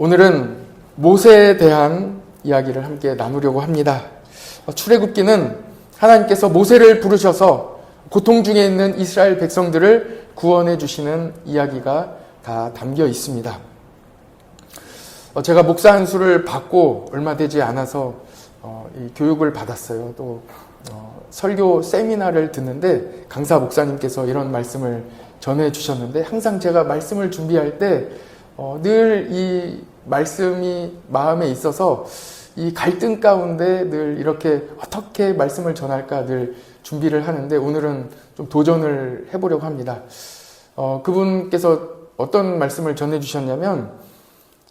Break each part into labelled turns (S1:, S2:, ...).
S1: 오늘은 모세에 대한 이야기를 함께 나누려고 합니다. 출애굽기는 하나님께서 모세를 부르셔서 고통 중에 있는 이스라엘 백성들을 구원해 주시는 이야기가 다 담겨 있습니다. 제가 목사 한 수를 받고 얼마 되지 않아서 이 교육을 받았어요. 또 설교 세미나를 듣는데 강사 목사님께서 이런 말씀을 전해 주셨는데, 항상 제가 말씀을 준비할 때 늘 이 말씀이 마음에 있어서 이 갈등 가운데 늘 이렇게 어떻게 말씀을 전할까 늘 준비를 하는데, 오늘은 좀 도전을 해보려고 합니다. 그분께서 어떤 말씀을 전해주셨냐면,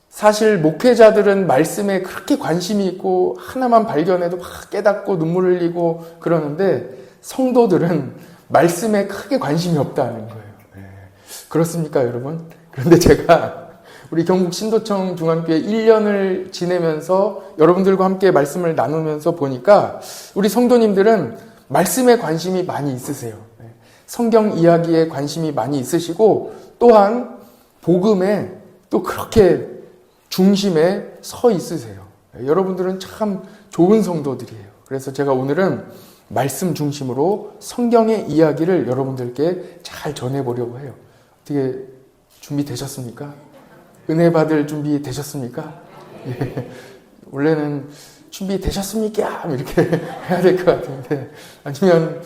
S1: 사실 목회자들은 말씀에 그렇게 관심이 있고 하나만 발견해도 막 깨닫고 눈물 흘리고 그러는데, 성도들은 말씀에 크게 관심이 없다는 거예요. 그렇습니까, 여러분? 그런데 제가 우리 경북 신도청 중앙교회 1년을 지내면서 여러분들과 함께 말씀을 나누면서 보니까 우리 성도님들은 말씀에 관심이 많이 있으세요. 성경 이야기에 관심이 많이 있으시고, 또한 복음에 또 그렇게 중심에 서 있으세요. 여러분들은 참 좋은 성도들이에요. 그래서 제가 오늘은 말씀 중심으로 성경의 이야기를 여러분들께 잘 전해보려고 해요. 어떻게 준비되셨습니까? 은혜 받을 준비 되셨습니까? 예. 원래는 준비되셨습니까? 이렇게 해야 될 것 같은데, 아니면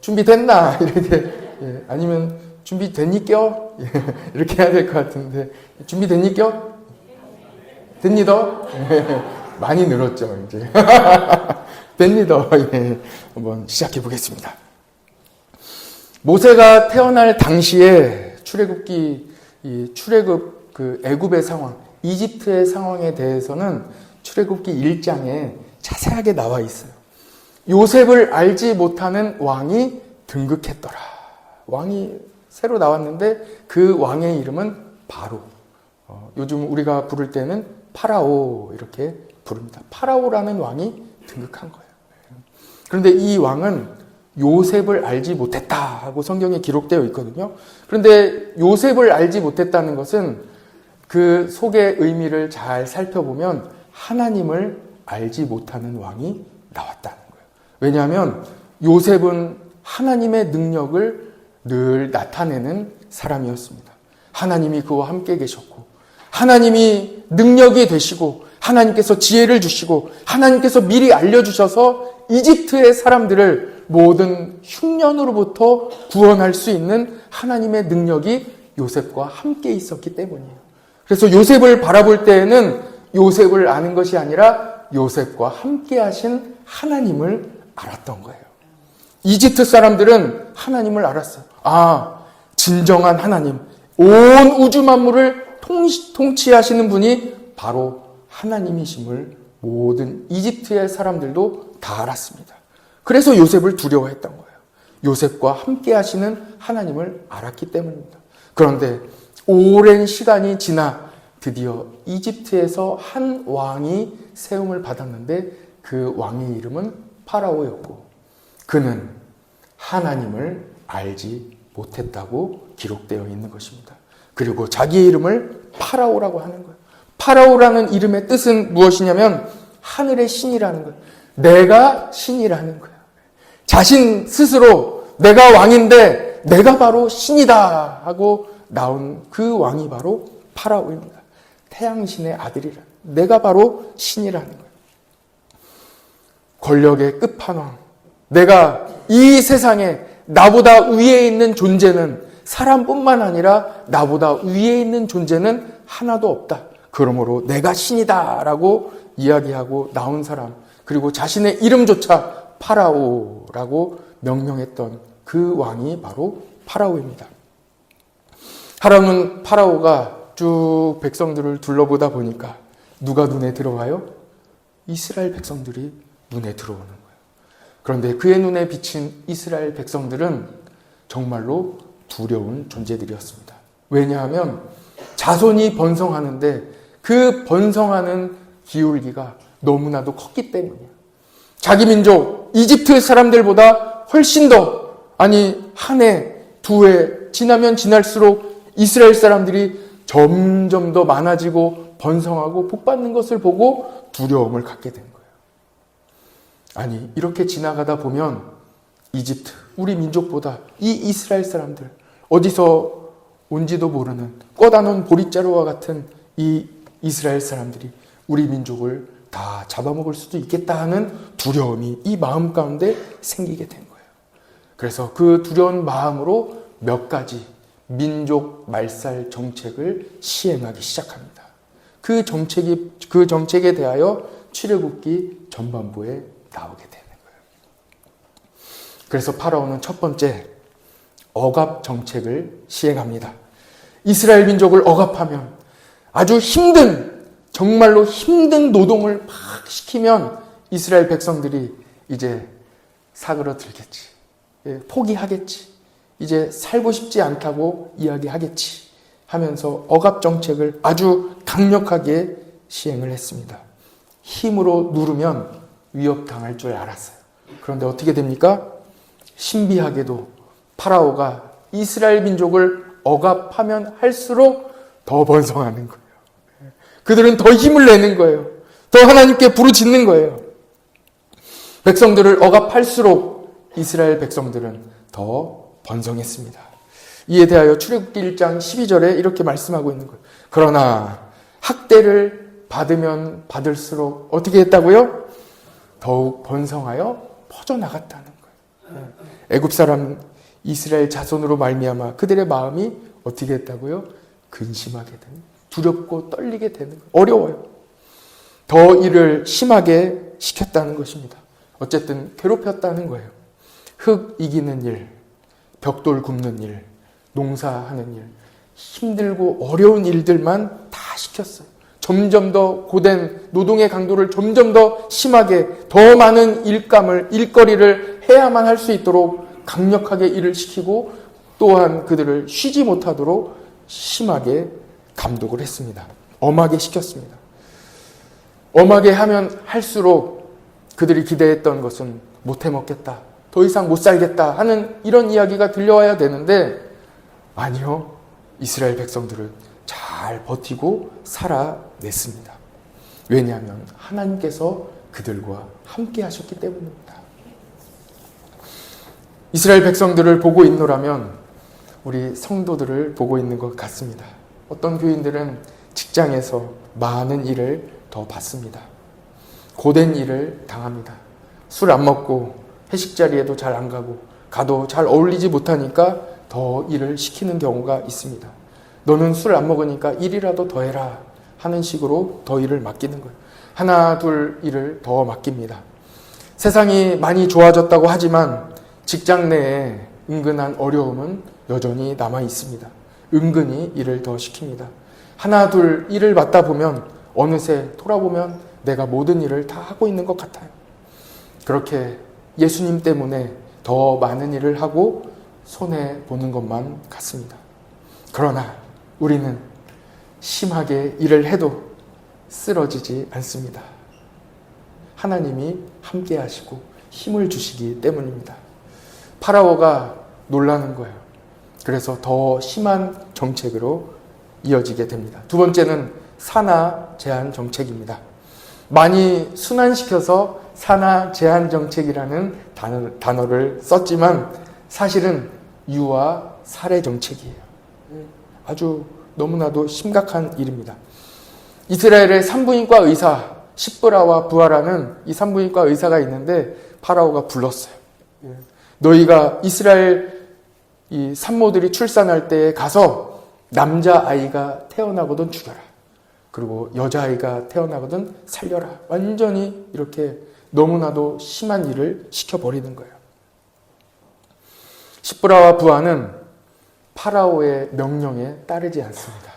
S1: 준비됐나? 이렇게, 예. 아니면 준비됐니껴? 예. 이렇게 해야 될 것 같은데, 준비됐니껴? 됩니다. 예. 많이 늘었죠, 이제. 됩니다. 예. 한번 시작해 보겠습니다. 모세가 태어날 당시에 출애굽 애굽의 상황, 이집트의 상황에 대해서는 출애굽기 1장에 자세하게 나와 있어요. 요셉을 알지 못하는 왕이 등극했더라. 왕이 새로 나왔는데 그 왕의 이름은 바로. 요즘 우리가 부를 때는 파라오 이렇게 부릅니다. 파라오라는 왕이 등극한 거예요. 그런데 이 왕은 요셉을 알지 못했다 하고 성경에 기록되어 있거든요. 그런데 요셉을 알지 못했다는 것은 그 속의 의미를 잘 살펴보면 하나님을 알지 못하는 왕이 나왔다는 거예요. 왜냐하면 요셉은 하나님의 능력을 늘 나타내는 사람이었습니다. 하나님이 그와 함께 계셨고, 하나님이 능력이 되시고, 하나님께서 지혜를 주시고, 하나님께서 미리 알려주셔서 이집트의 사람들을 모든 흉년으로부터 구원할 수 있는 하나님의 능력이 요셉과 함께 있었기 때문이에요. 그래서 요셉을 바라볼 때에는 요셉을 아는 것이 아니라 요셉과 함께 하신 하나님을 알았던 거예요. 이집트 사람들은 하나님을 알았어요. 진정한 하나님, 온 우주 만물을 통치하시는 분이 바로 하나님이심을 모든 이집트의 사람들도 다 알았습니다. 그래서 요셉을 두려워했던 거예요. 요셉과 함께 하시는 하나님을 알았기 때문입니다. 그런데 오랜 시간이 지나 드디어 이집트에서 한 왕이 세움을 받았는데, 그 왕의 이름은 파라오였고, 그는 하나님을 알지 못했다고 기록되어 있는 것입니다. 그리고 자기의 이름을 파라오라고 하는 거예요. 파라오라는 이름의 뜻은 무엇이냐면 하늘의 신이라는 거예요. 내가 신이라는 거예요. 자신 스스로 내가 왕인데 내가 바로 신이다 하고 나온 그 왕이 바로 파라오입니다. 태양신의 아들이라. 내가 바로 신이라는 거예요. 권력의 끝판왕. 내가 이 세상에 나보다 위에 있는 존재는, 사람뿐만 아니라 나보다 위에 있는 존재는 하나도 없다. 그러므로 내가 신이다라고 이야기하고 나온 사람, 그리고 자신의 이름조차 파라오라고 명명했던 그 왕이 바로 파라오입니다. 하루는 파라오가 쭉 백성들을 둘러보다 보니까 누가 눈에 들어와요? 이스라엘 백성들이 눈에 들어오는 거예요. 그런데 그의 눈에 비친 이스라엘 백성들은 정말로 두려운 존재들이었습니다. 왜냐하면 자손이 번성하는데 그 번성하는 기울기가 너무나도 컸기 때문이에요. 자기 민족 이집트 사람들보다 훨씬 더, 한 해, 두 해 지나면 지날수록 이스라엘 사람들이 점점 더 많아지고 번성하고 복받는 것을 보고 두려움을 갖게 된 거예요. 아니, 이렇게 지나가다 보면 이집트, 우리 민족보다 이 이스라엘 사람들, 어디서 온지도 모르는 꿔다 놓은 보릿자루와 같은 이 이스라엘 사람들이 우리 민족을 다 잡아먹을 수도 있겠다 하는 두려움이 이 마음 가운데 생기게 된 거예요. 그래서 그 두려운 마음으로 몇 가지 민족 말살 정책을 시행하기 시작합니다. 그 정책에 대하여 출애굽기 전반부에 나오게 되는 거예요. 그래서 파라오는 첫 번째 억압 정책을 시행합니다. 이스라엘 민족을 억압하면 아주 힘든, 정말로 힘든 노동을 막 시키면 이스라엘 백성들이 이제 사그러들겠지. 포기하겠지. 이제 살고 싶지 않다고 이야기하겠지 하면서 억압 정책을 아주 강력하게 시행을 했습니다. 힘으로 누르면 위협당할 줄 알았어요. 그런데 어떻게 됩니까? 신비하게도 파라오가 이스라엘 민족을 억압하면 할수록 더 번성하는 거예요. 그들은 더 힘을 내는 거예요. 더 하나님께 부르짖는 거예요. 백성들을 억압할수록 이스라엘 백성들은 더 번성했습니다. 이에 대하여 출애굽기 1장 12절에 이렇게 말씀하고 있는 거예요. 그러나 학대를 받으면 받을수록 어떻게 했다고요? 더욱 번성하여 퍼져나갔다는 거예요. 애굽 사람 이스라엘 자손으로 말미암아 그들의 마음이 어떻게 했다고요? 근심하게 되는, 두렵고 떨리게 되는 거예요. 어려워요. 더 일을 심하게 시켰다는 것입니다. 어쨌든 괴롭혔다는 거예요. 흙 이기는 일, 벽돌 굽는 일, 농사하는 일, 힘들고 어려운 일들만 다 시켰어요. 점점 더 고된 노동의 강도를 점점 더 심하게, 더 많은 일거리를 해야만 할 수 있도록 강력하게 일을 시키고 또한 그들을 쉬지 못하도록 심하게 감독을 했습니다. 엄하게 시켰습니다. 엄하게 하면 할수록 그들이 기대했던 것은 못 해먹겠다, 더 이상 못 살겠다 하는 이런 이야기가 들려와야 되는데 아니요. 이스라엘 백성들은 잘 버티고 살아냈습니다. 왜냐하면 하나님께서 그들과 함께 하셨기 때문입니다. 이스라엘 백성들을 보고 있노라면 우리 성도들을 보고 있는 것 같습니다. 어떤 교인들은 직장에서 많은 일을 더 받습니다. 고된 일을 당합니다. 술 안 먹고 회식 자리에도 잘 안 가도 잘 어울리지 못하니까 더 일을 시키는 경우가 있습니다. 너는 술 안 먹으니까 일이라도 더 해라 하는 식으로 더 일을 맡기는 거예요. 하나 둘 일을 더 맡깁니다. 세상이 많이 좋아졌다고 하지만 직장 내에 은근한 어려움은 여전히 남아 있습니다. 은근히 일을 더 시킵니다. 하나 둘 일을 맡다 보면 어느새 돌아보면 내가 모든 일을 다 하고 있는 것 같아요. 그렇게 예수님 때문에 더 많은 일을 하고 손해보는 것만 같습니다. 그러나 우리는 심하게 일을 해도 쓰러지지 않습니다. 하나님이 함께 하시고 힘을 주시기 때문입니다. 파라오가 놀라는 거예요. 그래서 더 심한 정책으로 이어지게 됩니다. 두 번째는 산하 제한 정책입니다. 많이 순환시켜서 산하 제한 정책이라는 단어를 썼지만 사실은 유아 살해 정책이에요. 아주 너무나도 심각한 일입니다. 이스라엘의 산부인과 의사 십브라와 부하라는 이 산부인과 의사가 있는데 파라오가 불렀어요. 너희가 이스라엘 이 산모들이 출산할 때 가서 남자아이가 태어나거든 죽여라. 그리고 여자아이가 태어나거든 살려라. 완전히 이렇게 너무나도 심한 일을 시켜버리는 거예요. 십브라와 부하는 파라오의 명령에 따르지 않습니다.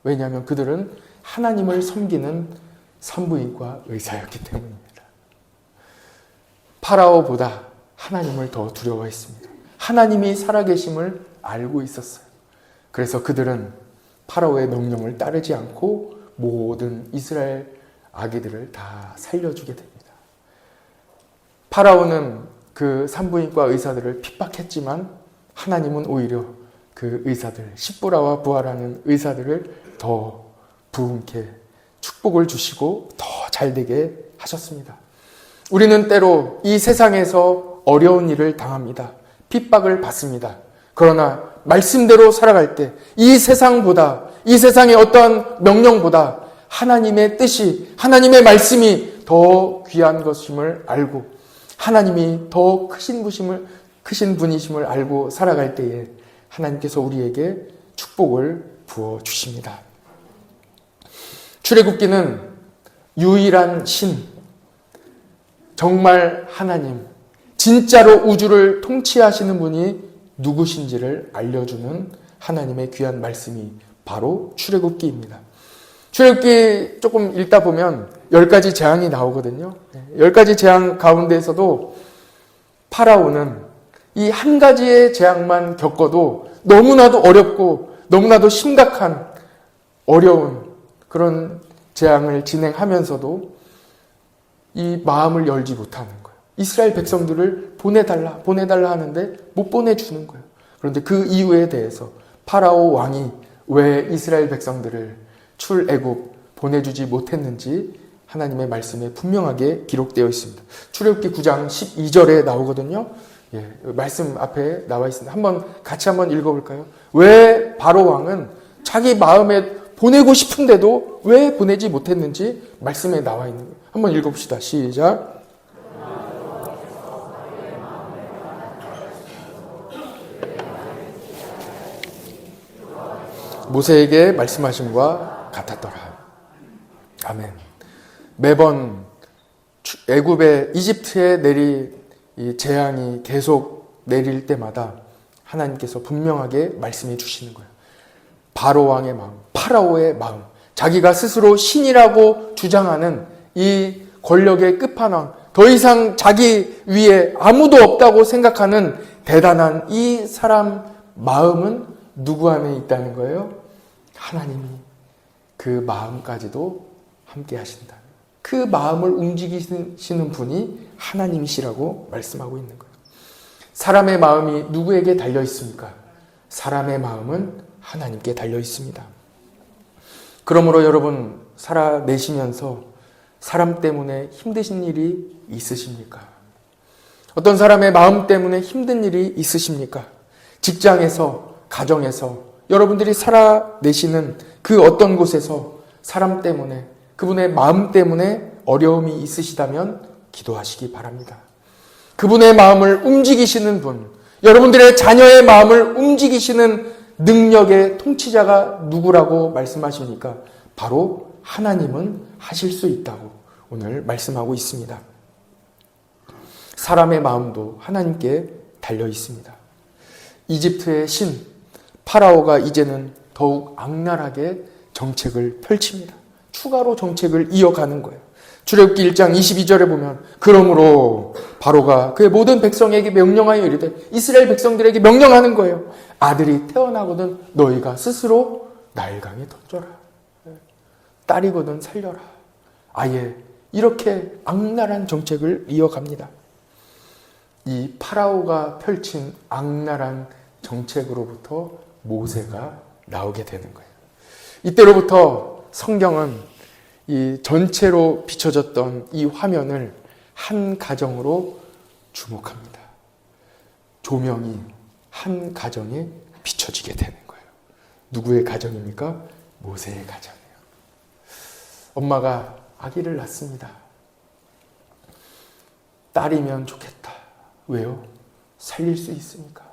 S1: 왜냐하면 그들은 하나님을 섬기는 산부인과 의사였기 때문입니다. 파라오보다 하나님을 더 두려워했습니다. 하나님이 살아계심을 알고 있었어요. 그래서 그들은 파라오의 명령을 따르지 않고 모든 이스라엘 아기들을 다 살려주게 됩니다. 파라오는 그 산부인과 의사들을 핍박했지만 하나님은 오히려 그 의사들, 십브라와 부하라는 의사들을 더 부흥케 축복을 주시고 더 잘되게 하셨습니다. 우리는 때로 이 세상에서 어려운 일을 당합니다. 핍박을 받습니다. 그러나 말씀대로 살아갈 때 이 세상보다, 이 세상의 어떠한 명령보다 하나님의 뜻이, 하나님의 말씀이 더 귀한 것임을 알고 하나님이 더 크신 분이심을 알고 살아갈 때에 하나님께서 우리에게 축복을 부어주십니다. 출애굽기는 유일한 신, 정말 하나님, 진짜로 우주를 통치하시는 분이 누구신지를 알려주는 하나님의 귀한 말씀이 바로 출애굽기입니다. 출애굽기 조금 읽다 보면 10가지 재앙이 나오거든요. 10가지 재앙 가운데에서도 파라오는 이 한 가지의 재앙만 겪어도 너무나도 어렵고 너무나도 심각한 어려운 그런 재앙을 진행하면서도 이 마음을 열지 못하는 거예요. 이스라엘 백성들을 보내달라 하는데 못 보내주는 거예요. 그런데 그 이유에 대해서 파라오 왕이 왜 이스라엘 백성들을 출애굽 보내주지 못했는지 하나님의 말씀에 분명하게 기록되어 있습니다. 출애굽기 9장 12절에 나오거든요. 말씀 앞에 나와 있습니다. 같이 한번 읽어볼까요? 왜 바로 왕은 자기 마음에 보내고 싶은데도 왜 보내지 못했는지 말씀에 나와 있는 거예요. 한번 읽어봅시다. 시작. 모세에게 말씀하심과 같았더라. 아멘. 매번 애굽에 이집트에 내릴 이 재앙이 계속 내릴 때마다 하나님께서 분명하게 말씀해 주시는 거예요. 바로 왕의 마음, 파라오의 마음, 자기가 스스로 신이라고 주장하는 이 권력의 끝판왕, 더 이상 자기 위에 아무도 없다고 생각하는 대단한 이 사람 마음은 누구 안에 있다는 거예요? 하나님이 그 마음까지도 함께 하신다. 그 마음을 움직이시는 분이 하나님이시라고 말씀하고 있는 거예요. 사람의 마음이 누구에게 달려 있습니까? 사람의 마음은 하나님께 달려 있습니다. 그러므로 여러분 살아내시면서 사람 때문에 힘드신 일이 있으십니까? 어떤 사람의 마음 때문에 힘든 일이 있으십니까? 직장에서, 가정에서, 여러분들이 살아내시는 그 어떤 곳에서 사람 때문에, 그분의 마음 때문에 어려움이 있으시다면 기도하시기 바랍니다. 그분의 마음을 움직이시는 분, 여러분들의 자녀의 마음을 움직이시는 능력의 통치자가 누구라고 말씀하십니까? 바로 하나님은 하실 수 있다고 오늘 말씀하고 있습니다. 사람의 마음도 하나님께 달려 있습니다. 이집트의 신 파라오가 이제는 더욱 악랄하게 정책을 펼칩니다. 추가로 정책을 이어가는 거예요. 출애굽기 1장 22절에 보면 그러므로 바로가 그의 모든 백성에게 명령하여 이르되 이스라엘 백성들에게 명령하는 거예요. 아들이 태어나거든 너희가 스스로 나일강에 던져라. 딸이거든 살려라. 아예 이렇게 악랄한 정책을 이어갑니다. 이 파라오가 펼친 악랄한 정책으로부터 모세가 나오게 되는 거예요. 이때로부터 성경은 이 전체로 비춰졌던 이 화면을 한 가정으로 주목합니다. 조명이 한 가정에 비춰지게 되는 거예요. 누구의 가정입니까? 모세의 가정이에요. 엄마가 아기를 낳습니다. 딸이면 좋겠다. 왜요? 살릴 수 있으니까.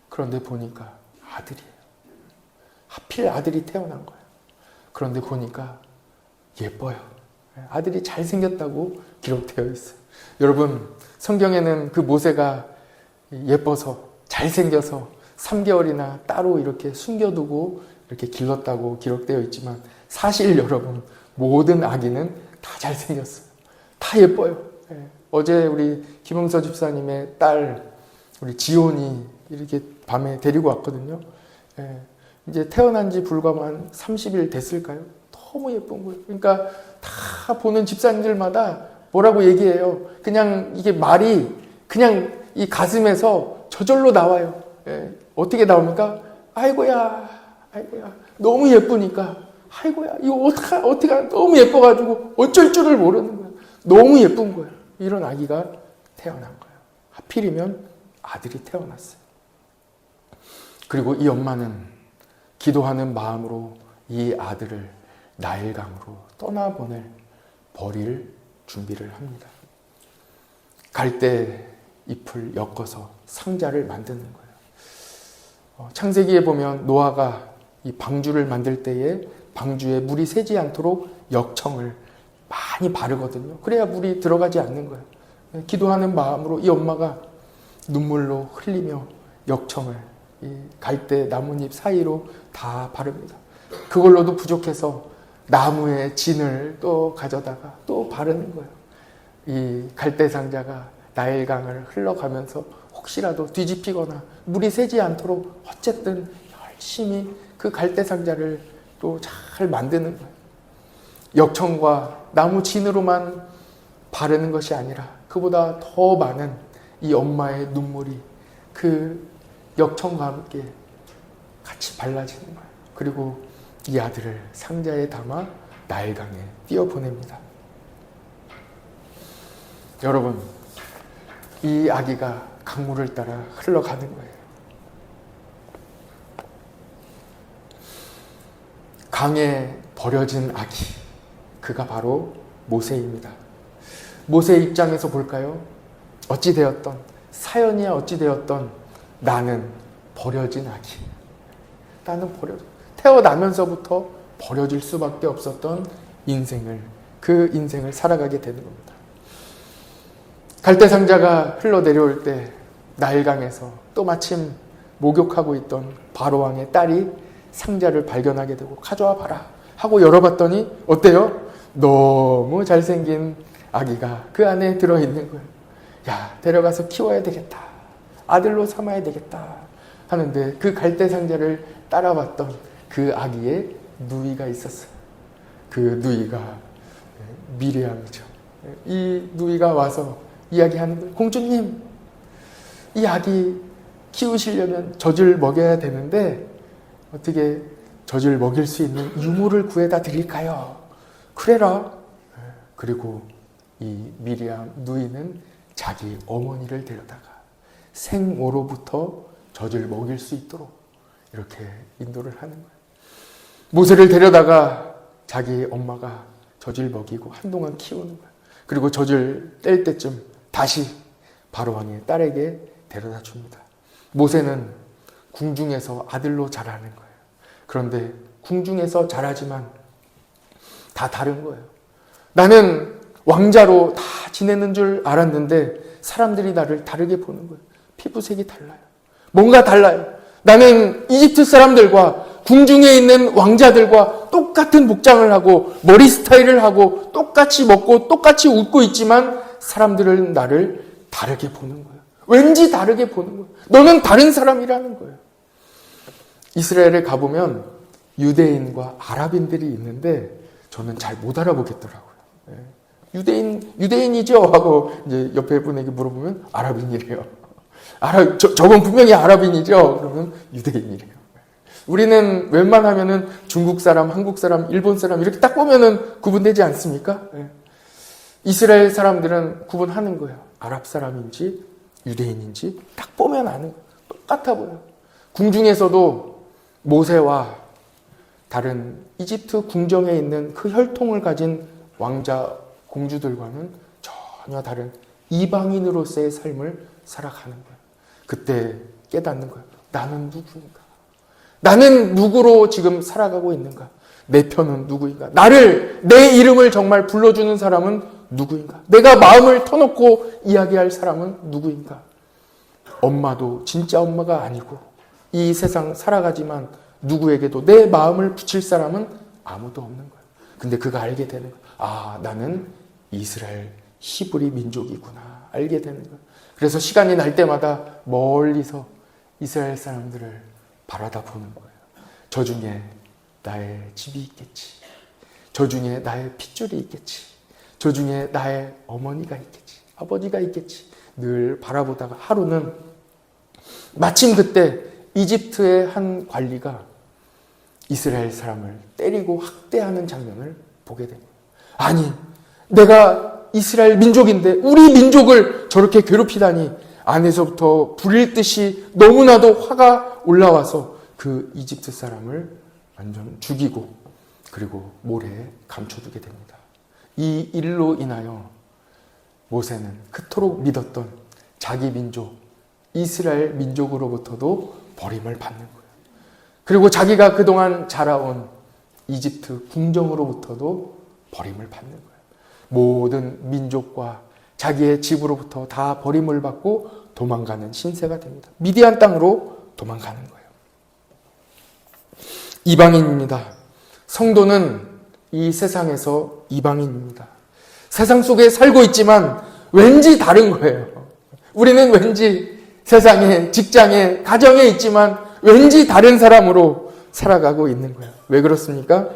S1: 그런데 보니까 아들이에요. 하필 아들이 태어난 거예요. 그런데 보니까 예뻐요. 아들이 잘생겼다고 기록되어 있어요. 여러분, 성경에는 그 모세가 예뻐서 잘생겨서 3개월이나 따로 이렇게 숨겨두고 이렇게 길렀다고 기록되어 있지만 사실 여러분, 모든 아기는 다 잘생겼어요. 다 예뻐요. 어제 우리 김흥서 집사님의 딸 우리 지온이 이렇게 밤에 데리고 왔거든요. 이제 태어난 지 불과 한 30일 됐을까요? 너무 예쁜 거예요. 그러니까 다 보는 집사님들마다 뭐라고 얘기해요. 그냥 이게 말이 그냥 이 가슴에서 저절로 나와요. 어떻게 나옵니까? 아이고야, 아이고야. 너무 예쁘니까 아이고야, 이거 어떡하, 너무 예뻐가지고 어쩔 줄을 모르는 거야. 너무 예쁜 거야. 이런 아기가 태어난 거예요. 하필이면 아들이 태어났어요. 그리고 이 엄마는 기도하는 마음으로 이 아들을 나일강으로 떠나보낼 버릴 준비를 합니다. 갈대 잎을 엮어서 상자를 만드는 거예요. 창세기에 보면 노아가 이 방주를 만들 때에 방주에 물이 새지 않도록 역청을 많이 바르거든요. 그래야 물이 들어가지 않는 거예요. 기도하는 마음으로 이 엄마가 눈물로 흘리며 역청을 이 갈대 나뭇잎 사이로 다 바릅니다. 그걸로도 부족해서 나무의 진을 또 가져다가 또 바르는 거예요. 이 갈대 상자가 나일강을 흘러가면서 혹시라도 뒤집히거나 물이 새지 않도록 어쨌든 열심히 그 갈대 상자를 또 잘 만드는 거예요. 역청과 나무 진으로만 바르는 것이 아니라 그보다 더 많은 이 엄마의 눈물이 그 역청과 함께 같이 발라지는 거예요. 그리고 이 아들을 상자에 담아 나일강에 띄어보냅니다. 여러분, 이 아기가 강물을 따라 흘러가는 거예요. 강에 버려진 아기, 그가 바로 모세입니다. 모세의 입장에서 볼까요? 어찌되었던, 사연이야 어찌되었던 나는 버려진 아기. 나는 태어나면서부터 버려질 수밖에 없었던 그 인생을 살아가게 되는 겁니다. 갈대상자가 흘러내려올 때 나일강에서 또 마침 목욕하고 있던 바로왕의 딸이 상자를 발견하게 되고 가져와 봐라 하고 열어봤더니 어때요? 너무 잘생긴 아기가 그 안에 들어있는 거예요. 야, 데려가서 키워야 되겠다. 아들로 삼아야 되겠다 하는데 그 갈대상자를 따라봤던 그 아기의 누이가 있었어요. 그 누이가 미리암이죠. 이 누이가 와서 이야기하는 거예요. 공주님, 이 아기 키우시려면 젖을 먹여야 되는데 어떻게 젖을 먹일 수 있는 유물을 구해다 드릴까요? 그래라. 그리고 이 미리암 누이는 자기 어머니를 데려다가 생모로부터 젖을 먹일 수 있도록 이렇게 인도를 하는 거예요. 모세를 데려다가 자기 엄마가 젖을 먹이고 한동안 키우는 거예요. 그리고 젖을 뗄 때쯤 다시 바로왕의 딸에게 데려다 줍니다. 모세는 궁중에서 아들로 자라는 거예요. 그런데 궁중에서 자라지만 다 다른 거예요. 나는 왕자로 다 지내는 줄 알았는데 사람들이 나를 다르게 보는 거예요. 피부색이 달라요. 뭔가 달라요. 나는 이집트 사람들과 궁중에 있는 왕자들과 똑같은 복장을 하고 머리 스타일을 하고 똑같이 먹고 똑같이 웃고 있지만 사람들은 나를 다르게 보는 거예요. 왠지 다르게 보는 거예요. 너는 다른 사람이라는 거예요. 이스라엘에 가보면 유대인과 아랍인들이 있는데 저는 잘 못 알아보겠더라고요. 유대인이죠? 하고 이제 옆에 분에게 물어보면 아랍인이래요. 저건 분명히 아랍인이죠? 그러면 유대인이래요. 우리는 웬만하면은 중국 사람, 한국 사람, 일본 사람 이렇게 딱 보면은 구분되지 않습니까? 이스라엘 사람들은 구분하는 거예요. 아랍 사람인지 유대인인지 딱 보면 아는 거예요. 똑같아 보여요. 궁중에서도 모세와 다른 이집트 궁정에 있는 그 혈통을 가진 왕자, 공주들과는 전혀 다른 이방인으로서의 삶을 살아가는 거예요. 그때 깨닫는 거예요. 나는 누구인가? 나는 누구로 지금 살아가고 있는가? 내 편은 누구인가? 내 이름을 정말 불러주는 사람은 누구인가? 내가 마음을 터놓고 이야기할 사람은 누구인가? 엄마도 진짜 엄마가 아니고 이 세상 살아가지만 누구에게도 내 마음을 붙일 사람은 아무도 없는 거예요. 근데 그가 알게 되는 거예요. 아, 나는 이스라엘 히브리 민족이구나. 알게 되는 거예요. 그래서 시간이 날 때마다 멀리서 이스라엘 사람들을 바라다 보는 거예요. 저 중에 나의 집이 있겠지. 저 중에 나의 핏줄이 있겠지. 저 중에 나의 어머니가 있겠지. 아버지가 있겠지. 늘 바라보다가 하루는 마침 그때 이집트의 한 관리가 이스라엘 사람을 때리고 학대하는 장면을 보게 됩니다. 아니, 내가 이스라엘 민족인데 우리 민족을 저렇게 괴롭히다니, 안에서부터 불일 듯이 너무나도 화가 올라와서 그 이집트 사람을 완전 죽이고 그리고 모래에 감춰두게 됩니다. 이 일로 인하여 모세는 그토록 믿었던 자기 민족, 이스라엘 민족으로부터도 버림을 받는 거예요. 그리고 자기가 그동안 자라온 이집트 궁정으로부터도 버림을 받는 거예요. 모든 민족과 자기의 집으로부터 다 버림을 받고 도망가는 신세가 됩니다. 미디안 땅으로 도망가는 거예요. 이방인입니다. 성도는 이 세상에서 이방인입니다. 세상 속에 살고 있지만 왠지 다른 거예요. 우리는 왠지 세상에, 직장에, 가정에 있지만 왠지 다른 사람으로 살아가고 있는 거예요. 왜 그렇습니까?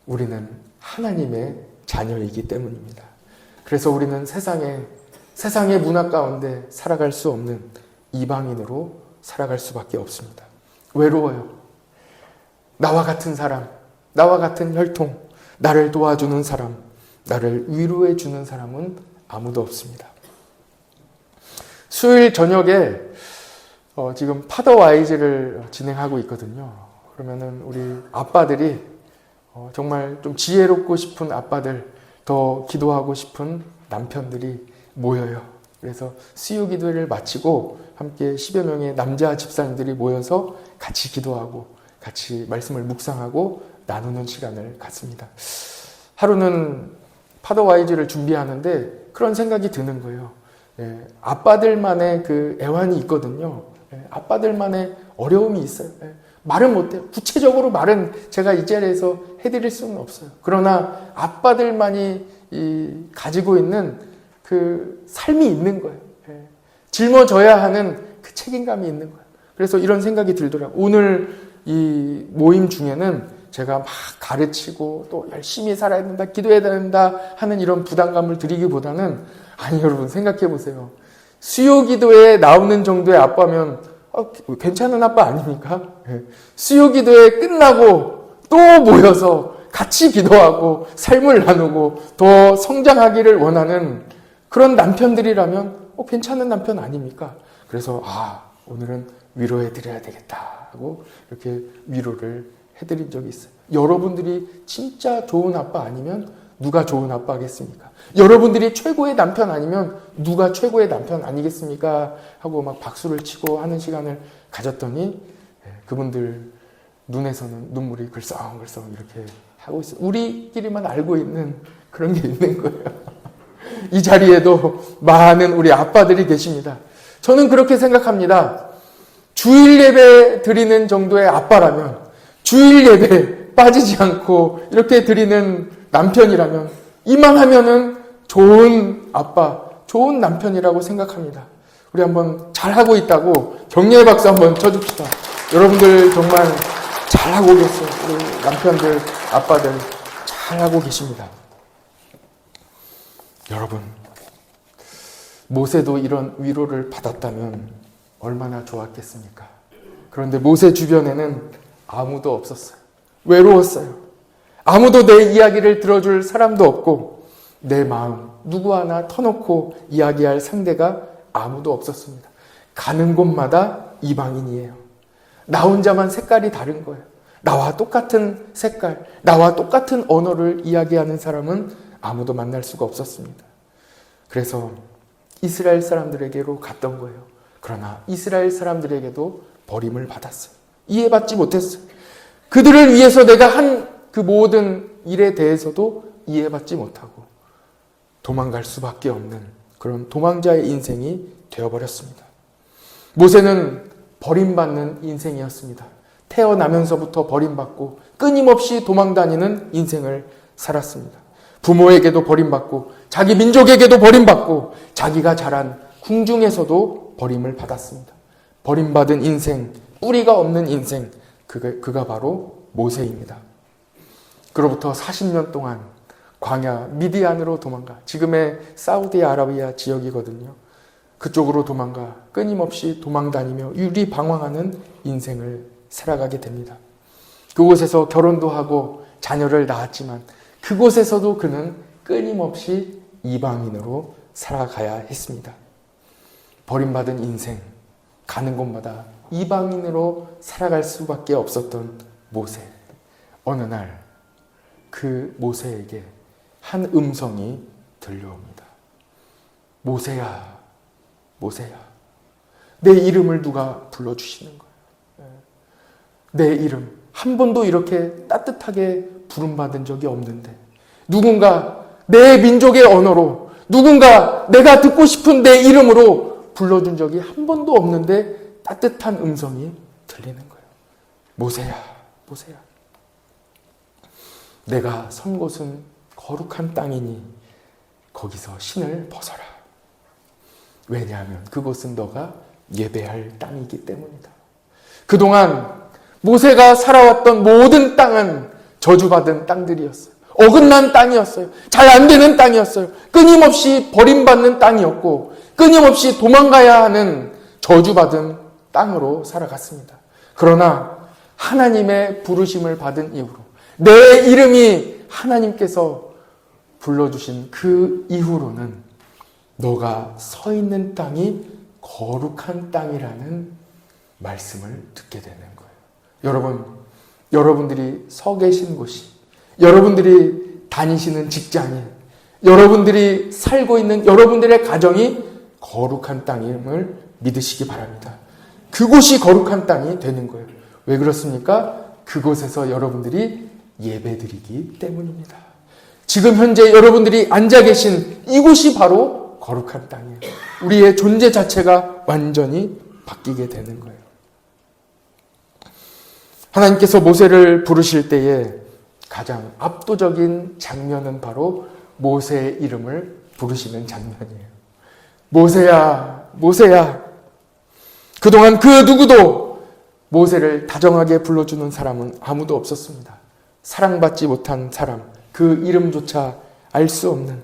S1: 우리는 하나님의 자녀이기 때문입니다. 그래서 우리는 세상의 문화 가운데 살아갈 수 없는 이방인으로 살아갈 수밖에 없습니다. 외로워요. 나와 같은 사람, 나와 같은 혈통, 나를 도와주는 사람, 나를 위로해 주는 사람은 아무도 없습니다. 수요일 저녁에 지금 파더 와이즈를 진행하고 있거든요. 그러면은 우리 아빠들이 정말 좀 지혜롭고 싶은 아빠들, 더 기도하고 싶은 남편들이 모여요. 그래서 수요 기도회를 마치고 함께 10여 명의 남자 집사님들이 모여서 같이 기도하고 같이 말씀을 묵상하고 나누는 시간을 갖습니다. 하루는 파더 와이즈를 준비하는데 그런 생각이 드는 거예요. 아빠들만의 그 애환이 있거든요. 아빠들만의 어려움이 있어요. 말은 못해요. 구체적으로 말은 제가 이 자리에서 해드릴 수는 없어요. 그러나 아빠들만이 가지고 있는 그 삶이 있는 거예요. 짊어져야 하는 그 책임감이 있는 거예요. 그래서 이런 생각이 들더라고요. 오늘 이 모임 중에는 제가 막 가르치고 또 열심히 살아야 된다, 기도해야 된다 하는 이런 부담감을 드리기보다는, 아니 여러분 생각해 보세요. 수요 기도에 나오는 정도의 아빠면 괜찮은 아빠 아닙니까? 수요 기도에 끝나고 또 모여서 같이 기도하고 삶을 나누고 더 성장하기를 원하는 그런 남편들이라면 괜찮은 남편 아닙니까? 그래서 오늘은 위로해 드려야 되겠다 하고 이렇게 위로를 해드린 적이 있어요. 여러분들이 진짜 좋은 아빠 아니면 누가 좋은 아빠겠습니까? 여러분들이 최고의 남편 아니면 누가 최고의 남편 아니겠습니까? 하고 막 박수를 치고 하는 시간을 가졌더니 그분들 눈에서는 눈물이 글썽글썽 이렇게 하고 있어요. 우리끼리만 알고 있는 그런 게 있는 거예요. 이 자리에도 많은 우리 아빠들이 계십니다. 저는 그렇게 생각합니다. 주일 예배 드리는 정도의 아빠라면, 주일 예배 빠지지 않고 이렇게 드리는 남편이라면, 이만하면은 좋은 아빠, 좋은 남편이라고 생각합니다. 우리 한번 잘하고 있다고 격려의 박수 한번 쳐줍시다. 여러분들 정말 잘하고 계세요. 우리 남편들, 아빠들 잘하고 계십니다. 여러분, 모세도 이런 위로를 받았다면 얼마나 좋았겠습니까? 그런데 모세 주변에는 아무도 없었어요. 외로웠어요. 아무도 내 이야기를 들어줄 사람도 없고 내 마음 누구 하나 터놓고 이야기할 상대가 아무도 없었습니다. 가는 곳마다 이방인이에요. 나 혼자만 색깔이 다른 거예요. 나와 똑같은 색깔, 나와 똑같은 언어를 이야기하는 사람은 아무도 만날 수가 없었습니다. 그래서 이스라엘 사람들에게로 갔던 거예요. 그러나 이스라엘 사람들에게도 버림을 받았어요. 이해받지 못했어요. 그들을 위해서 내가 한 그 모든 일에 대해서도 이해받지 못하고 도망갈 수밖에 없는 그런 도망자의 인생이 되어버렸습니다. 모세는 버림받는 인생이었습니다. 태어나면서부터 버림받고 끊임없이 도망다니는 인생을 살았습니다. 부모에게도 버림받고 자기 민족에게도 버림받고 자기가 자란 궁중에서도 버림을 받았습니다. 버림받은 인생, 뿌리가 없는 인생, 그가 바로 모세입니다. 그로부터 40년 동안 광야 미디안으로 도망가, 지금의 사우디아라비아 지역이거든요. 그쪽으로 도망가 끊임없이 도망다니며 유리방황하는 인생을 살아가게 됩니다. 그곳에서 결혼도 하고 자녀를 낳았지만 그곳에서도 그는 끊임없이 이방인으로 살아가야 했습니다. 버림받은 인생, 가는 곳마다 이방인으로 살아갈 수밖에 없었던 모세. 어느 날 그 모세에게 한 음성이 들려옵니다. 모세야, 모세야, 내 이름을 누가 불러주시는 거야? 내 이름 한 번도 이렇게 따뜻하게 부름받은 적이 없는데, 누군가 내 민족의 언어로, 누군가 내가 듣고 싶은 내 이름으로 불러준 적이 한 번도 없는데 따뜻한 음성이 들리는 거예요. 모세야, 모세야, 내가 선 곳은 거룩한 땅이니 거기서 신을 벗어라. 왜냐하면 그곳은 너가 예배할 땅이기 때문이다. 그동안 모세가 살아왔던 모든 땅은 저주받은 땅들이었어요. 어긋난 땅이었어요. 잘 안 되는 땅이었어요. 끊임없이 버림받는 땅이었고 끊임없이 도망가야 하는 저주받은 땅으로 살아갔습니다. 그러나 하나님의 부르심을 받은 이후로, 내 이름이 하나님께서 불러주신 그 이후로는 너가 서 있는 땅이 거룩한 땅이라는 말씀을 듣게 되는 거예요. 여러분, 여러분들이 서 계신 곳이, 여러분들이 다니시는 직장이, 여러분들이 살고 있는 여러분들의 가정이 거룩한 땅임을 믿으시기 바랍니다. 그곳이 거룩한 땅이 되는 거예요. 왜 그렇습니까? 그곳에서 여러분들이 예배드리기 때문입니다. 지금 현재 여러분들이 앉아 계신 이곳이 바로 거룩한 땅이에요. 우리의 존재 자체가 완전히 바뀌게 되는 거예요. 하나님께서 모세를 부르실 때에 가장 압도적인 장면은 바로 모세의 이름을 부르시는 장면이에요. 모세야, 모세야. 그동안 그 누구도 모세를 다정하게 불러주는 사람은 아무도 없었습니다. 사랑받지 못한 사람, 그 이름조차 알 수 없는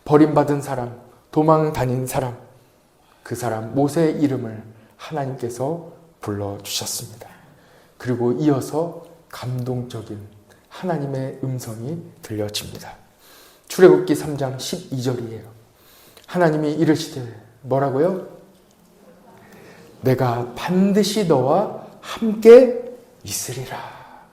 S1: 버림받은 사람, 도망 다닌 사람, 그 사람 모세의 이름을 하나님께서 불러주셨습니다. 그리고 이어서 감동적인 하나님의 음성이 들려집니다. 출애굽기 3장 12절이에요. 하나님이 이르시되 뭐라고요? 내가 반드시 너와 함께 있으리라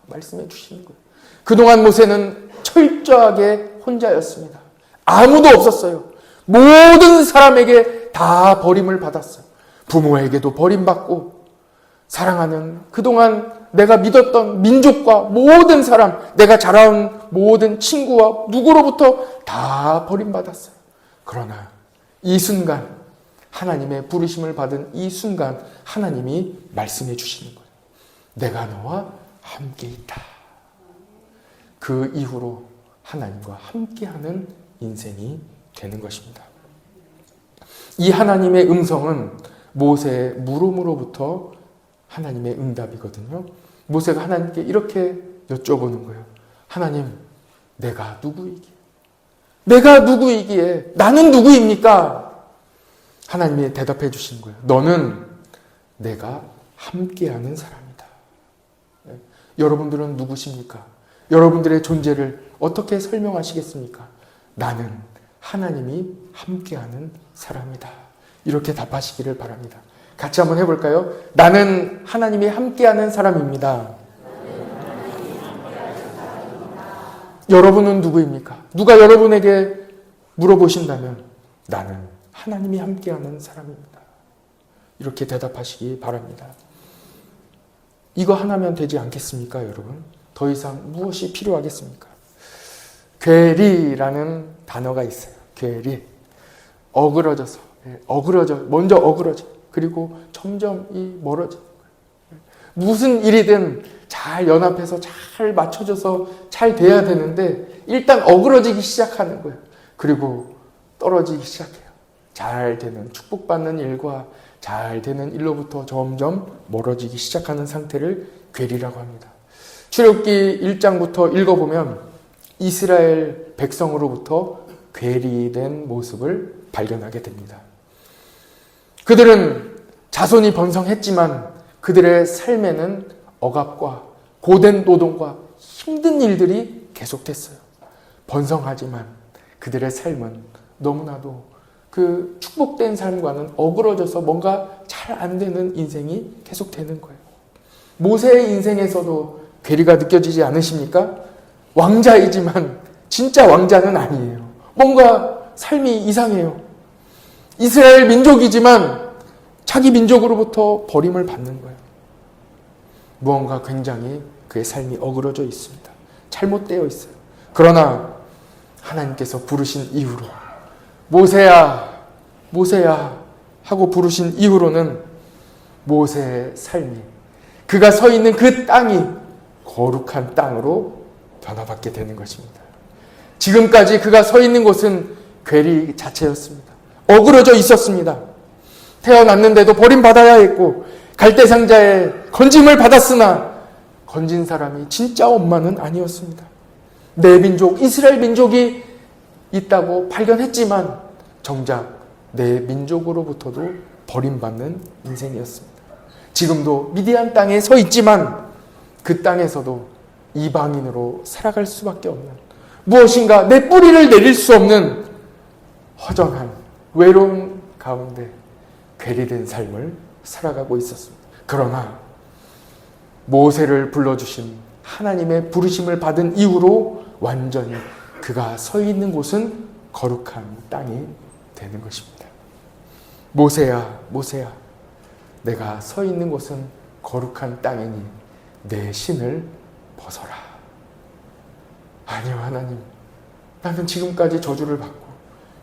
S1: 말씀해 주시는 거예요. 그동안 모세는 철저하게 혼자였습니다. 아무도 없었어요. 모든 사람에게 다 버림을 받았어요. 부모에게도 버림받고, 사랑하는 그동안 내가 믿었던 민족과 모든 사람, 내가 자라온 모든 친구와 누구로부터 다 버림받았어요. 그러나 이 순간, 하나님의 부르심을 받은 이 순간 하나님이 말씀해 주시는 거예요. 내가 너와 함께 있다. 그 이후로 하나님과 함께하는 인생이 되는 것입니다. 이 하나님의 음성은 모세의 물음으로부터 하나님의 응답이거든요. 모세가 하나님께 이렇게 여쭤보는 거예요. 하나님, 내가 누구이기에? 내가 누구이기에? 나는 누구입니까? 하나님이 대답해 주시는 거예요. 너는 내가 함께하는 사람이다. 네. 여러분들은 누구십니까? 여러분들의 존재를 어떻게 설명하시겠습니까? 나는 하나님이 함께하는 사람이다. 이렇게 답하시기를 바랍니다. 같이 한번 해볼까요? 나는 하나님이 함께하는 사람입니다. 여러분은 누구입니까? 누가 여러분에게 물어보신다면 나는 하나님이 함께하는 사람입니다. 이렇게 대답하시기 바랍니다. 이거 하나면 되지 않겠습니까, 여러분? 더 이상 무엇이 필요하겠습니까? 괴리라는 단어가 있어요. 괴리. 어그러져서, 먼저 어그러져. 그리고 점점 멀어지는 거예요. 무슨 일이든 잘 연합해서 잘 맞춰져서 잘 돼야 되는데 일단 어그러지기 시작하는 거예요. 그리고 떨어지기 시작해요. 잘 되는, 축복받는 일과 잘 되는 일로부터 점점 멀어지기 시작하는 상태를 괴리라고 합니다. 출애굽기 1장부터 읽어보면 이스라엘 백성으로부터 괴리된 모습을 발견하게 됩니다. 그들은 자손이 번성했지만 그들의 삶에는 억압과 고된 노동과 힘든 일들이 계속됐어요. 번성하지만 그들의 삶은 너무나도 그 축복된 삶과는 어그러져서 뭔가 잘 안 되는 인생이 계속되는 거예요. 모세의 인생에서도 괴리가 느껴지지 않으십니까? 왕자이지만 진짜 왕자는 아니에요. 뭔가 삶이 이상해요. 이스라엘 민족이지만 자기 민족으로부터 버림을 받는 거예요. 무언가 굉장히 그의 삶이 어그러져 있습니다. 잘못되어 있어요. 그러나 하나님께서 부르신 이후로 모세야, 모세야 하고 부르신 이후로는 모세의 삶이, 그가 서 있는 그 땅이 거룩한 땅으로 변화받게 되는 것입니다. 지금까지 그가 서 있는 곳은 괴리 자체였습니다. 어그러져 있었습니다. 태어났는데도 버림받아야 했고 갈대상자의 건짐을 받았으나 건진 사람이 진짜 엄마는 아니었습니다. 내 민족, 이스라엘 민족이 있다고 발견했지만 정작 내 민족으로부터도 버림받는 인생이었습니다. 지금도 미디안 땅에 서 있지만 그 땅에서도 이방인으로 살아갈 수밖에 없는, 무엇인가 내 뿌리를 내릴 수 없는 허전한 외로움 가운데 괴리된 삶을 살아가고 있었습니다. 그러나 모세를 불러주신 하나님의 부르심을 받은 이후로 완전히 그가 서 있는 곳은 거룩한 땅이 되는 것입니다. 모세야, 모세야, 내가 서 있는 곳은 거룩한 땅이니 내 신을 벗어라. 아니요, 하나님, 나는 지금까지 저주를 받고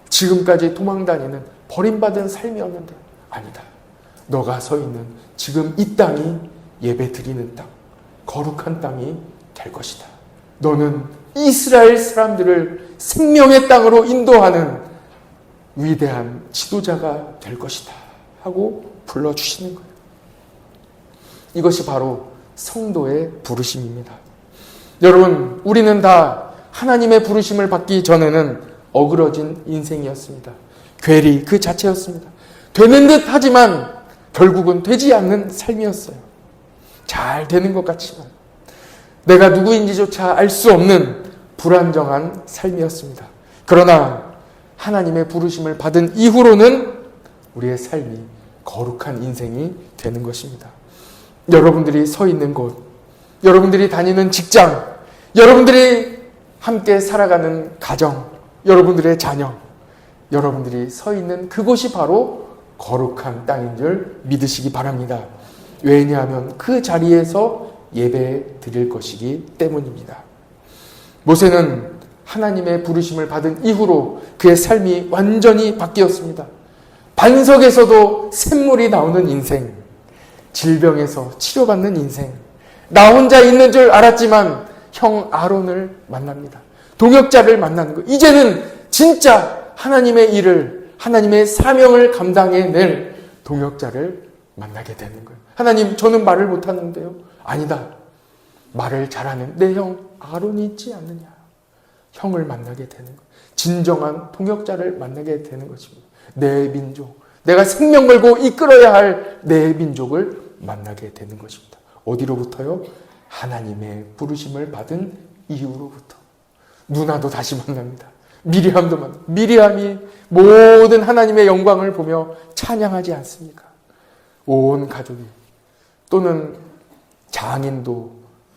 S1: 지금까지 도망다니는 버림받은 삶이었는데, 아니다. 너가 서 있는 지금 이 땅이 예배 드리는 땅, 거룩한 땅이 될 것이다. 너는 이스라엘 사람들을 생명의 땅으로 인도하는 위대한 지도자가 될 것이다 하고 불러주시는 거예요. 이것이 바로 성도의 부르심입니다. 여러분, 우리는 다 하나님의 부르심을 받기 전에는 어그러진 인생이었습니다. 괴리 그 자체였습니다. 되는 듯 하지만 결국은 되지 않는 삶이었어요. 잘 되는 것 같지만 내가 누구인지조차 알 수 없는 불안정한 삶이었습니다. 그러나 하나님의 부르심을 받은 이후로는 우리의 삶이 거룩한 인생이 되는 것입니다. 여러분들이 서 있는 곳, 여러분들이 다니는 직장, 여러분들이 함께 살아가는 가정, 여러분들의 자녀, 여러분들이 서 있는 그곳이 바로 거룩한 땅인 줄 믿으시기 바랍니다. 왜냐하면 그 자리에서 예배 드릴 것이기 때문입니다. 모세는 하나님의 부르심을 받은 이후로 그의 삶이 완전히 바뀌었습니다. 반석에서도 샘물이 나오는 인생, 질병에서 치료받는 인생, 나 혼자 있는 줄 알았지만 형 아론을 만납니다. 동역자를 만나는 거. 이제는 진짜 하나님의 일을, 하나님의 사명을 감당해낼 동역자를 만나게 되는 거예요. 하나님, 저는 말을 못하는데요. 아니다. 말을 잘하는 내 형 아론이 있지 않느냐. 형을 만나게 되는 거예요. 진정한 동역자를 만나게 되는 것입니다. 내 민족, 내가 생명 걸고 이끌어야 할 내 민족을 만나게 되는 것입니다. 어디로부터요? 하나님의 부르심을 받은 이후로부터. 누나도 다시 만납니다. 미리암도 만납니다. 미리암이 모든 하나님의 영광을 보며 찬양하지 않습니까? 온 가족이, 또는 장인도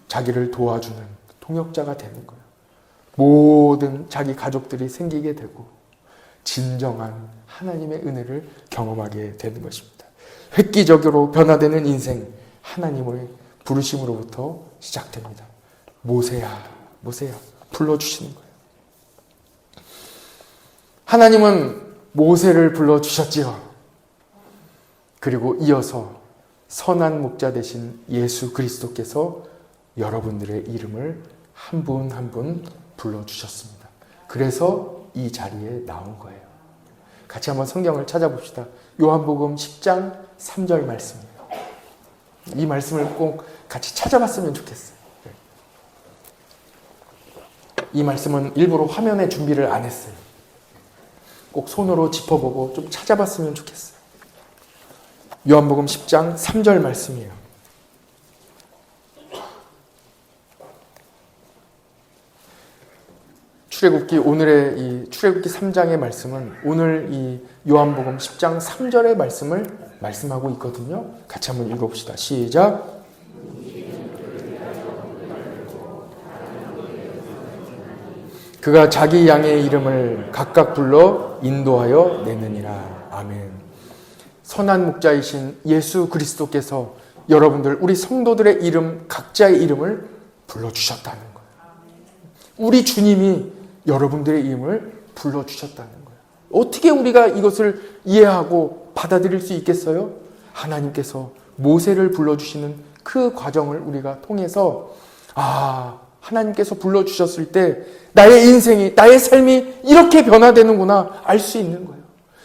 S1: 자기를 도와주는 동역자가 되는 거예요. 모든 자기 가족들이 생기게 되고 진정한 하나님의 은혜를 경험하게 되는 것입니다. 획기적으로 변화되는 인생, 하나님의 부르심으로부터 시작됩니다. 모세야, 모세야 불러주시는 거예요. 하나님은 모세를 불러주셨지요. 그리고 이어서 선한 목자 되신 예수 그리스도께서 여러분들의 이름을 한 분 한 분 불러주셨습니다. 그래서 이 자리에 나온 거예요. 같이 한번 성경을 찾아봅시다. 요한복음 10장 3절 말씀이에요. 이 말씀을 꼭 같이 찾아봤으면 좋겠어요. 이 말씀은 일부러 화면에 준비를 안 했어요. 꼭 손으로 짚어보고 좀 찾아봤으면 좋겠어요. 요한복음 10장 3절 말씀이에요. 출애굽기 오늘의 이 출애굽기 3장의 말씀은 오늘 이 요한복음 10장 3절의 말씀을 말씀하고 있거든요. 같이 한번 읽어봅시다. 시작. 그가 자기 양의 이름을 각각 불러 인도하여 내느니라. 아멘. 선한 목자이신 예수 그리스도께서 여러분들 우리 성도들의 이름 각자의 이름을 불러주셨다는 거예요. 우리 주님이 여러분들의 이름을 불러주셨다는 거예요. 어떻게 우리가 이것을 이해하고 받아들일 수 있겠어요? 하나님께서 모세를 불러주시는 그 과정을 우리가 통해서 하나님께서 불러주셨을 때 나의 인생이, 나의 삶이 이렇게 변화되는구나 알 수 있는 거예요.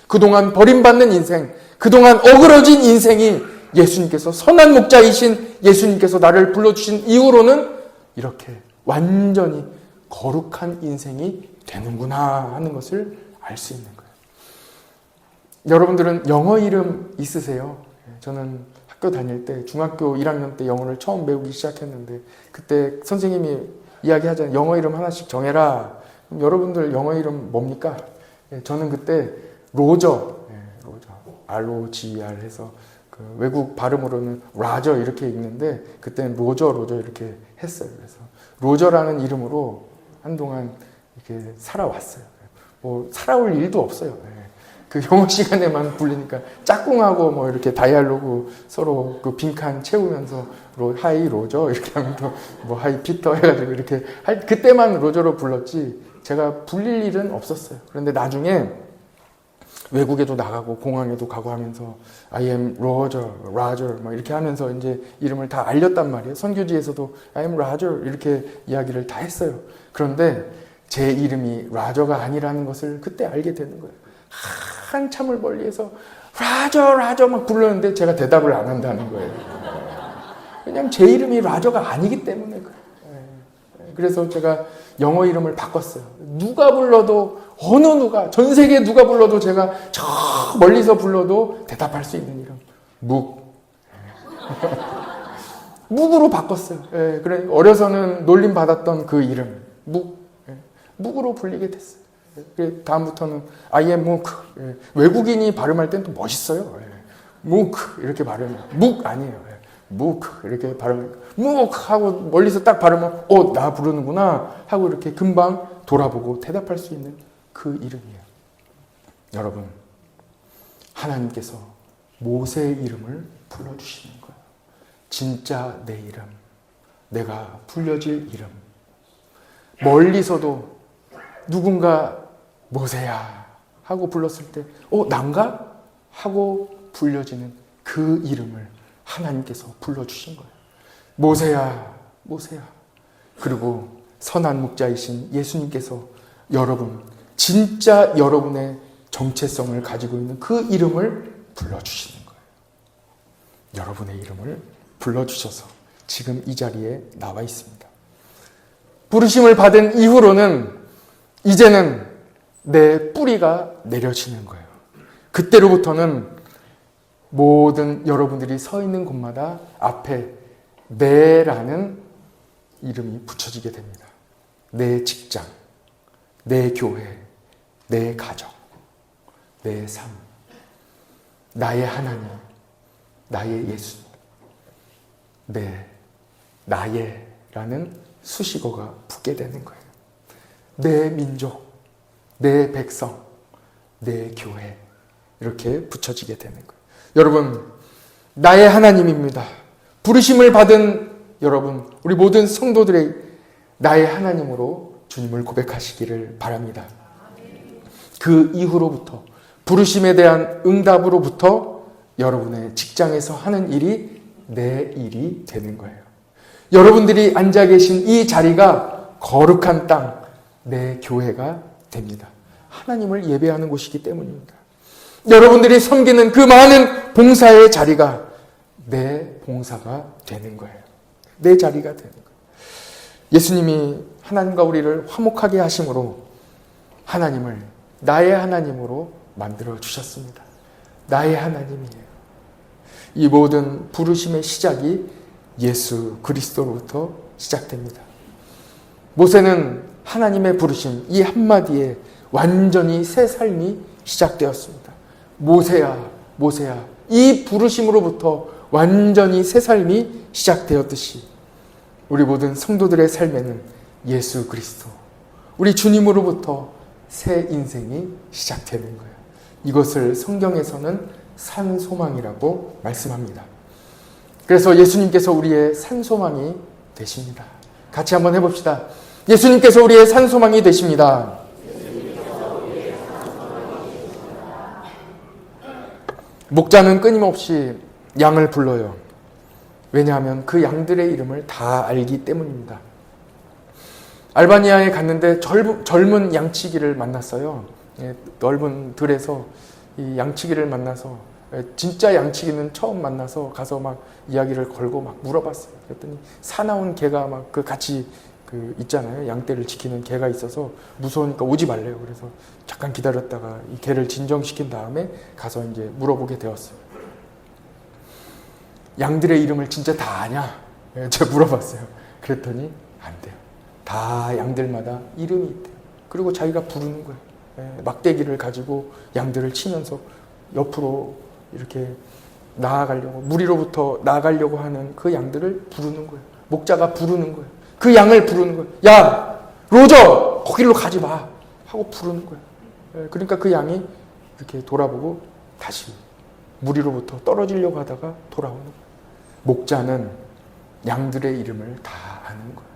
S1: 그동안 버림받는 인생, 그동안 어그러진 인생이 예수님께서 선한 목자이신 예수님께서 나를 불러주신 이후로는 이렇게 완전히 거룩한 인생이 되는구나 하는 것을 알 수 있는 거예요. 여러분들은 영어 이름 있으세요? 저는 학교 다닐 때 중학교 1학년 때 영어를 처음 배우기 시작했는데 그때 선생님이 이야기하잖아요. 영어 이름 하나씩 정해라. 그럼 여러분들 영어 이름 뭡니까? 저는 그때 로저, R-O-G-E-R 해서 그 외국 발음으로는 라저 이렇게 읽는데 그때는 로저 이렇게 했어요. 그래서 로저라는 이름으로 한동안 이렇게 살아왔어요. 뭐 살아올 일도 없어요. 그 영어 시간에만 불리니까 짝꿍하고 뭐 이렇게 다이알로그 서로 그 빈칸 채우면서 하이 로저 이렇게 하면서 뭐 하이 피터 해가지고 이렇게 그때만 로저로 불렀지 제가 불릴 일은 없었어요. 그런데 나중에 외국에도 나가고 공항에도 가고 하면서 I am Roger 뭐 이렇게 하면서 이제 이름을 다 알렸단 말이에요. 선교지에서도 I am Roger 이렇게 이야기를 다 했어요. 그런데 제 이름이 라저가 아니라는 것을 그때 알게 되는 거예요. 한참을 멀리에서 라저 막 불렀는데 제가 대답을 안 한다는 거예요. 왜냐하면 제 이름이 라저가 아니기 때문에 그래요. 그래서 제가 영어 이름을 바꿨어요. 누가 불러도 어느 누가 전 세계 누가 불러도 제가 저 멀리서 불러도 대답할 수 있는 이름 묵으로 바꿨어요. 그래 어려서는 놀림 받았던 그 이름 묵으로 불리게 됐어요. 다음부터는 I am 묵. 외국인이 발음할 땐 또 멋있어요. 묵 이렇게 발음해요. 묵 아니에요. 묵 이렇게 발음해요. 묵 하고 멀리서 딱 발음하면 나 부르는구나 하고 이렇게 금방 돌아보고 대답할 수 있는 그 이름이에요. 여러분 하나님께서 모세의 이름을 불러주시는 거예요. 진짜 내 이름, 내가 불려질 이름. 멀리서도 누군가 모세야 하고 불렀을 때 난가? 하고 불려지는 그 이름을 하나님께서 불러주신 거예요. 모세야. 그리고 선한 목자이신 예수님께서 여러분, 진짜 여러분의 정체성을 가지고 있는 그 이름을 불러주시는 거예요. 여러분의 이름을 불러주셔서 지금 이 자리에 나와 있습니다. 부르심을 받은 이후로는 이제는 내 뿌리가 내려지는 거예요. 그때로부터는 모든 여러분들이 서 있는 곳마다 앞에 내라는 이름이 붙여지게 됩니다. 내 직장, 내 교회, 내 가정, 내 삶, 나의 하나님, 나의 예수님, 나의라는 수식어가 붙게 되는 거예요. 내 민족, 내 백성, 내 교회 이렇게 붙여지게 되는 거예요. 여러분, 나의 하나님입니다. 부르심을 받은 여러분, 우리 모든 성도들의 나의 하나님으로 주님을 고백하시기를 바랍니다. 그 이후로부터 부르심에 대한 응답으로부터 여러분의 직장에서 하는 일이 내 일이 되는 거예요. 여러분들이 앉아 계신 이 자리가 거룩한 땅, 내 교회가 됩니다. 하나님을 예배하는 곳이기 때문입니다. 여러분들이 섬기는 그 많은 봉사의 자리가 내 봉사가 되는 거예요. 내 자리가 되는 거예요. 예수님이 하나님과 우리를 화목하게 하심으로 하나님을 나의 하나님으로 만들어 주셨습니다. 나의 하나님이에요. 이 모든 부르심의 시작이 예수 그리스도로부터 시작됩니다. 모세는 하나님의 부르심 이 한마디에 완전히 새 삶이 시작되었습니다. 모세야, 모세야. 이 부르심으로부터 완전히 새 삶이 시작되었듯이 우리 모든 성도들의 삶에는 예수 그리스도, 우리 주님으로부터 새 인생이 시작되는 거예요. 이것을 성경에서는 산소망이라고 말씀합니다. 그래서 예수님께서 우리의 산소망이 되십니다. 같이 한번 해봅시다. 예수님께서 우리의 산소망이 되십니다. 목자는 끊임없이 양을 불러요. 왜냐하면 그 양들의 이름을 다 알기 때문입니다. 알바니아에 갔는데 젊은 양치기를 만났어요. 넓은 들에서 이 양치기를 만나서, 진짜 양치기는 처음 만나서 가서 막 이야기를 걸고 막 물어봤어요. 그랬더니 사나운 개가 막 같이 있잖아요. 양떼를 지키는 개가 있어서 무서우니까 오지 말래요. 그래서 잠깐 기다렸다가 이 개를 진정시킨 다음에 가서 이제 물어보게 되었어요. 양들의 이름을 진짜 다 아냐? 제가 물어봤어요. 그랬더니 안 돼요. 다 양들마다 이름이 있대요. 그리고 자기가 부르는 거예요. 막대기를 가지고 양들을 치면서 옆으로 이렇게 나아가려고, 무리로부터 나아가려고 하는 그 양들을 부르는 거예요. 목자가 부르는 거예요. 그 양을 부르는 거예요. 야, 로저! 거기로 가지 마! 하고 부르는 거예요. 그러니까 그 양이 이렇게 돌아보고 다시 무리로부터 떨어지려고 하다가 돌아오는 거예요. 목자는 양들의 이름을 다 아는 거예요.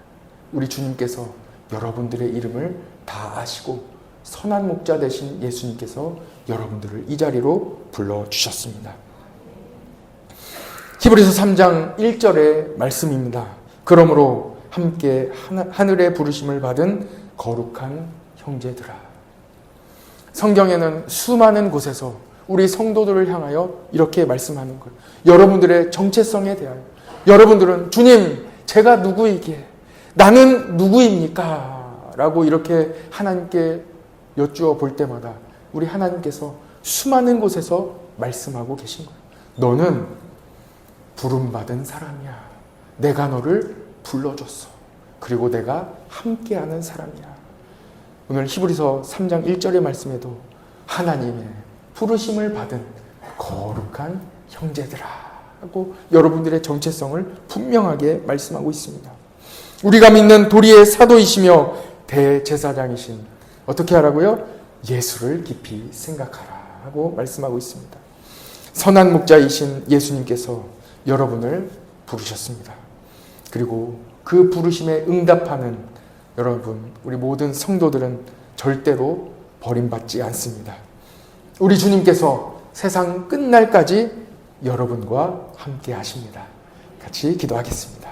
S1: 우리 주님께서 여러분들의 이름을 다 아시고 선한 목자 되신 예수님께서 여러분들을 이 자리로 불러주셨습니다. 히브리서 3장 1절의 말씀입니다. 그러므로 함께 하늘의 부르심을 받은 거룩한 형제들아. 성경에는 수많은 곳에서 우리 성도들을 향하여 이렇게 말씀하는 거예요. 여러분들의 정체성에 대하여. 여러분들은 주님, 제가 누구이기에, 나는 누구입니까? 라고 이렇게 하나님께 여쭈어 볼 때마다 우리 하나님께서 수많은 곳에서 말씀하고 계신 거예요. 너는 부름받은 사람이야. 내가 너를 불러줬어. 그리고 내가 함께하는 사람이야. 오늘 히브리서 3장 1절의 말씀에도 하나님의 부르심을 받은 거룩한 형제들아 하고 여러분들의 정체성을 분명하게 말씀하고 있습니다. 우리가 믿는 도리의 사도이시며 대제사장이신, 어떻게 하라고요? 예수를 깊이 생각하라 하고 말씀하고 있습니다. 선한 목자이신 예수님께서 여러분을 부르셨습니다. 그리고 그 부르심에 응답하는 여러분, 우리 모든 성도들은 절대로 버림받지 않습니다. 우리 주님께서 세상 끝날까지 여러분과 함께 하십니다. 같이 기도하겠습니다.